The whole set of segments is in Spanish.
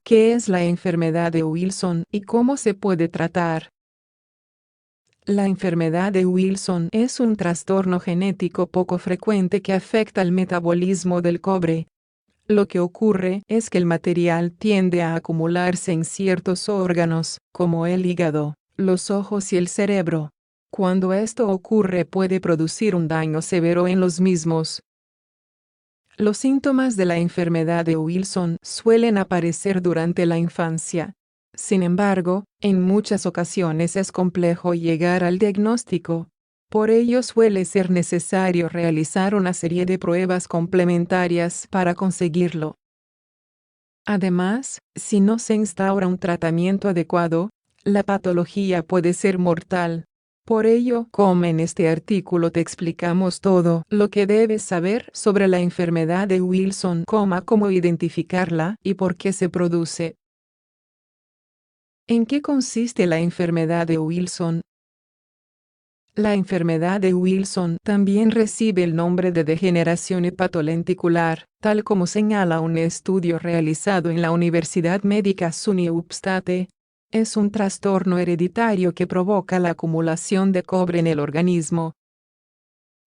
¿Qué es la enfermedad de Wilson y cómo se puede tratar? La enfermedad de Wilson es un trastorno genético poco frecuente que afecta el metabolismo del cobre. Lo que ocurre es que el material tiende a acumularse en ciertos órganos, como el hígado, los ojos y el cerebro. Cuando esto ocurre puede producir un daño severo en los mismos. Los síntomas de la enfermedad de Wilson suelen aparecer durante la infancia. Sin embargo, en muchas ocasiones es complejo llegar al diagnóstico. Por ello suele ser necesario realizar una serie de pruebas complementarias para conseguirlo. Además, si no se instaura un tratamiento adecuado, la patología puede ser mortal. Por ello, como en este artículo te explicamos todo lo que debes saber sobre la enfermedad de Wilson, cómo identificarla y por qué se produce. ¿En qué consiste la enfermedad de Wilson? La enfermedad de Wilson también recibe el nombre de degeneración hepatolenticular, tal como señala un estudio realizado en la Universidad Médica SUNY Upstate. Es un trastorno hereditario que provoca la acumulación de cobre en el organismo.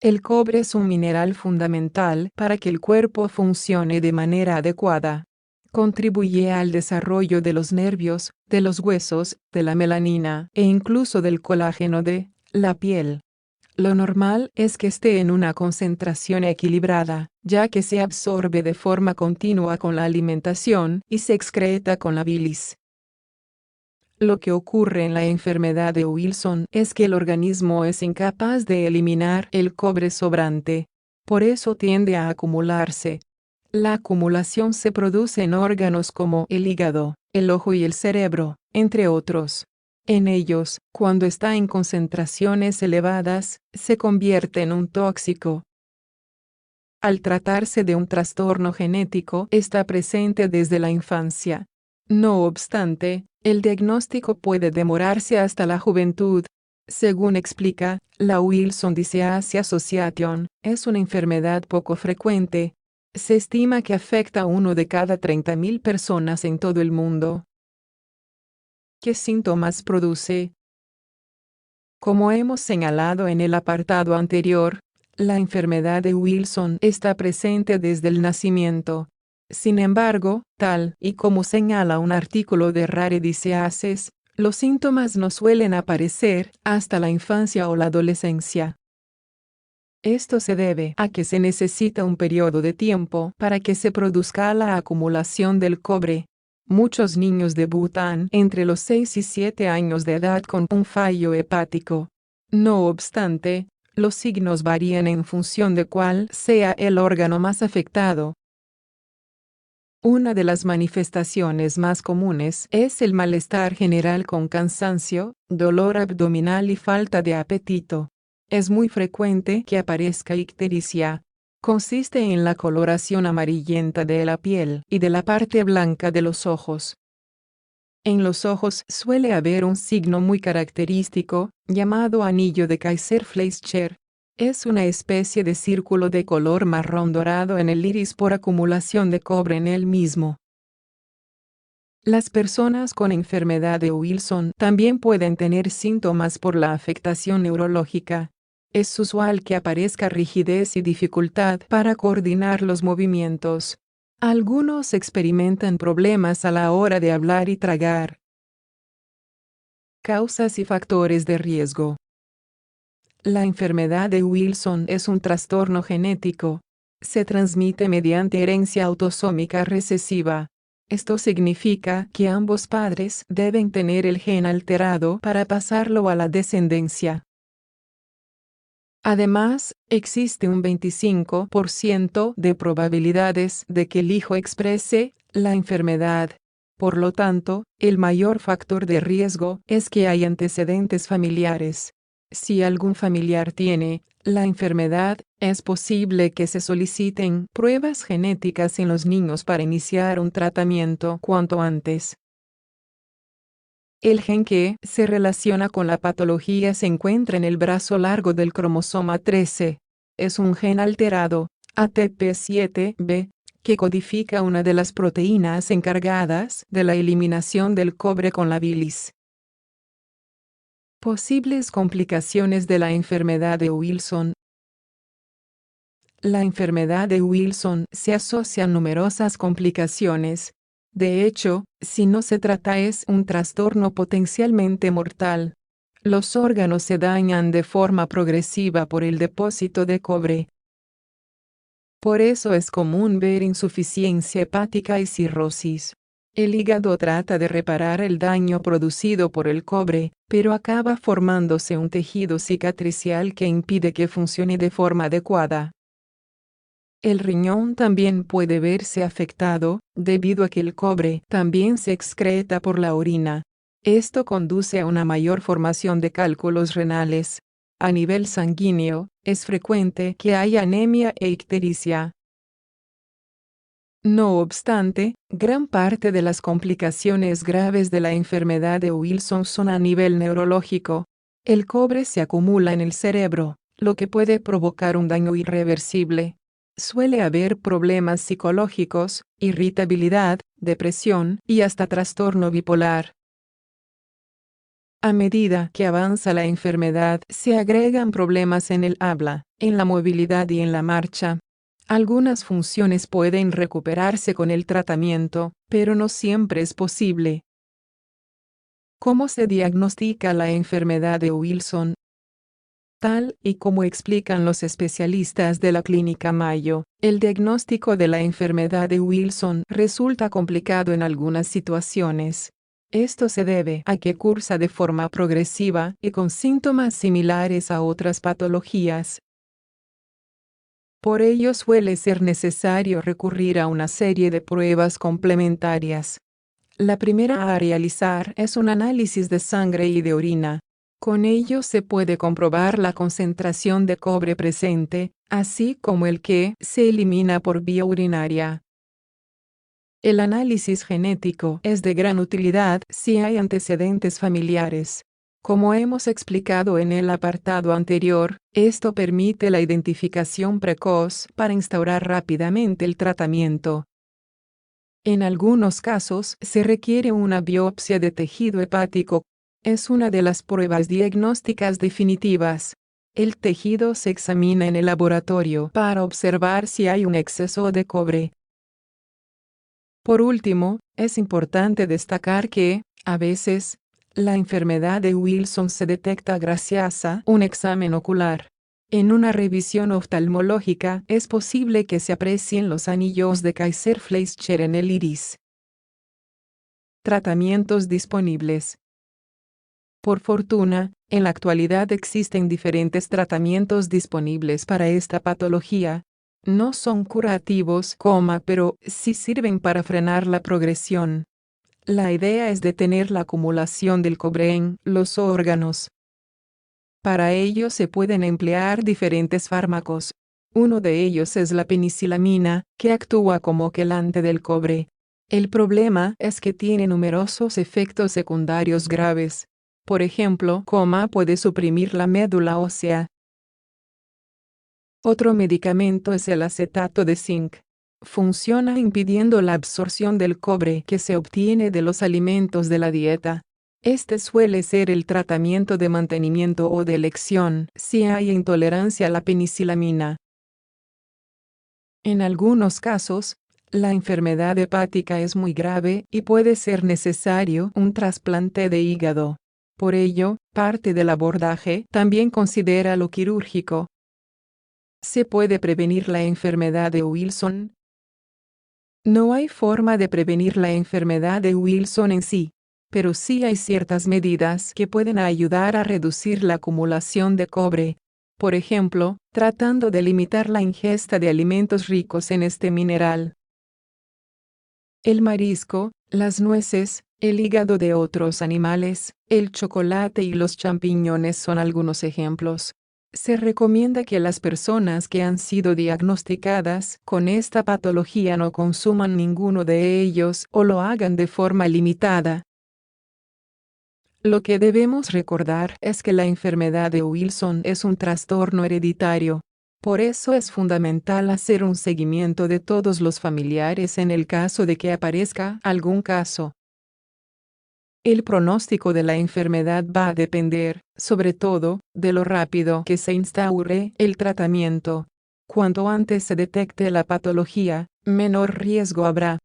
El cobre es un mineral fundamental para que el cuerpo funcione de manera adecuada. Contribuye al desarrollo de los nervios, de los huesos, de la melanina e incluso del colágeno de la piel. Lo normal es que esté en una concentración equilibrada, ya que se absorbe de forma continua con la alimentación y se excreta con la bilis. Lo que ocurre en la enfermedad de Wilson es que el organismo es incapaz de eliminar el cobre sobrante. Por eso tiende a acumularse. La acumulación se produce en órganos como el hígado, el ojo y el cerebro, entre otros. En ellos, cuando está en concentraciones elevadas, se convierte en un tóxico. Al tratarse de un trastorno genético, está presente desde la infancia. No obstante, el diagnóstico puede demorarse hasta la juventud. Según explica, la Wilson Disease Association, es una enfermedad poco frecuente. Se estima que afecta a 1 de cada 30.000 personas en todo el mundo. ¿Qué síntomas produce? Como hemos señalado en el apartado anterior, la enfermedad de Wilson está presente desde el nacimiento. Sin embargo, tal y como señala un artículo de Rare Diseases, los síntomas no suelen aparecer hasta la infancia o la adolescencia. Esto se debe a que se necesita un periodo de tiempo para que se produzca la acumulación del cobre. Muchos niños debutan entre los 6 y 7 años de edad con un fallo hepático. No obstante, los signos varían en función de cuál sea el órgano más afectado. Una de las manifestaciones más comunes es el malestar general con cansancio, dolor abdominal y falta de apetito. Es muy frecuente que aparezca ictericia. Consiste en la coloración amarillenta de la piel y de la parte blanca de los ojos. En los ojos suele haber un signo muy característico, llamado anillo de Kaiser-Fleischer. Es una especie de círculo de color marrón dorado en el iris por acumulación de cobre en él mismo. Las personas con enfermedad de Wilson también pueden tener síntomas por la afectación neurológica. Es usual que aparezca rigidez y dificultad para coordinar los movimientos. Algunos experimentan problemas a la hora de hablar y tragar. Causas y factores de riesgo. La enfermedad de Wilson es un trastorno genético. Se transmite mediante herencia autosómica recesiva. Esto significa que ambos padres deben tener el gen alterado para pasarlo a la descendencia. Además, existe un 25% de probabilidades de que el hijo exprese la enfermedad. Por lo tanto, el mayor factor de riesgo es que hay antecedentes familiares. Si algún familiar tiene la enfermedad, es posible que se soliciten pruebas genéticas en los niños para iniciar un tratamiento cuanto antes. El gen que se relaciona con la patología se encuentra en el brazo largo del cromosoma 13. Es un gen alterado, ATP7B, que codifica una de las proteínas encargadas de la eliminación del cobre con la bilis. Posibles complicaciones de la enfermedad de Wilson. La enfermedad de Wilson se asocia a numerosas complicaciones. De hecho, si no se trata es un trastorno potencialmente mortal. Los órganos se dañan de forma progresiva por el depósito de cobre. Por eso es común ver insuficiencia hepática y cirrosis. El hígado trata de reparar el daño producido por el cobre, pero acaba formándose un tejido cicatricial que impide que funcione de forma adecuada. El riñón también puede verse afectado, debido a que el cobre también se excreta por la orina. Esto conduce a una mayor formación de cálculos renales. A nivel sanguíneo, es frecuente que haya anemia e ictericia. No obstante, gran parte de las complicaciones graves de la enfermedad de Wilson son a nivel neurológico. El cobre se acumula en el cerebro, lo que puede provocar un daño irreversible. Suele haber problemas psicológicos, irritabilidad, depresión y hasta trastorno bipolar. A medida que avanza la enfermedad, se agregan problemas en el habla, en la movilidad y en la marcha. Algunas funciones pueden recuperarse con el tratamiento, pero no siempre es posible. ¿Cómo se diagnostica la enfermedad de Wilson? Tal y como explican los especialistas de la Clínica Mayo, el diagnóstico de la enfermedad de Wilson resulta complicado en algunas situaciones. Esto se debe a que cursa de forma progresiva y con síntomas similares a otras patologías. Por ello suele ser necesario recurrir a una serie de pruebas complementarias. La primera a realizar es un análisis de sangre y de orina. Con ello se puede comprobar la concentración de cobre presente, así como el que se elimina por vía urinaria. El análisis genético es de gran utilidad si hay antecedentes familiares. Como hemos explicado en el apartado anterior, esto permite la identificación precoz para instaurar rápidamente el tratamiento. En algunos casos se requiere una biopsia de tejido hepático. Es una de las pruebas diagnósticas definitivas. El tejido se examina en el laboratorio para observar si hay un exceso de cobre. Por último, es importante destacar que, a veces, la enfermedad de Wilson se detecta gracias a un examen ocular. En una revisión oftalmológica es posible que se aprecien los anillos de Kaiser-Fleischer en el iris. Tratamientos disponibles. Por fortuna, en la actualidad existen diferentes tratamientos disponibles para esta patología. No son curativos, pero sí sirven para frenar la progresión. La idea es detener la acumulación del cobre en los órganos. Para ello se pueden emplear diferentes fármacos. Uno de ellos es la penicilamina, que actúa como quelante del cobre. El problema es que tiene numerosos efectos secundarios graves. Por ejemplo, puede suprimir la médula ósea. Otro medicamento es el acetato de zinc. Funciona impidiendo la absorción del cobre que se obtiene de los alimentos de la dieta. Este suele ser el tratamiento de mantenimiento o de elección si hay intolerancia a la penicilamina. En algunos casos, la enfermedad hepática es muy grave y puede ser necesario un trasplante de hígado. Por ello, parte del abordaje también considera lo quirúrgico. ¿Se puede prevenir la enfermedad de Wilson? No hay forma de prevenir la enfermedad de Wilson en sí, pero sí hay ciertas medidas que pueden ayudar a reducir la acumulación de cobre. Por ejemplo, tratando de limitar la ingesta de alimentos ricos en este mineral. El marisco, las nueces, el hígado de otros animales, el chocolate y los champiñones son algunos ejemplos. Se recomienda que las personas que han sido diagnosticadas con esta patología no consuman ninguno de ellos o lo hagan de forma limitada. Lo que debemos recordar es que la enfermedad de Wilson es un trastorno hereditario. Por eso es fundamental hacer un seguimiento de todos los familiares en el caso de que aparezca algún caso. El pronóstico de la enfermedad va a depender, sobre todo, de lo rápido que se instaure el tratamiento. Cuanto antes se detecte la patología, menor riesgo habrá.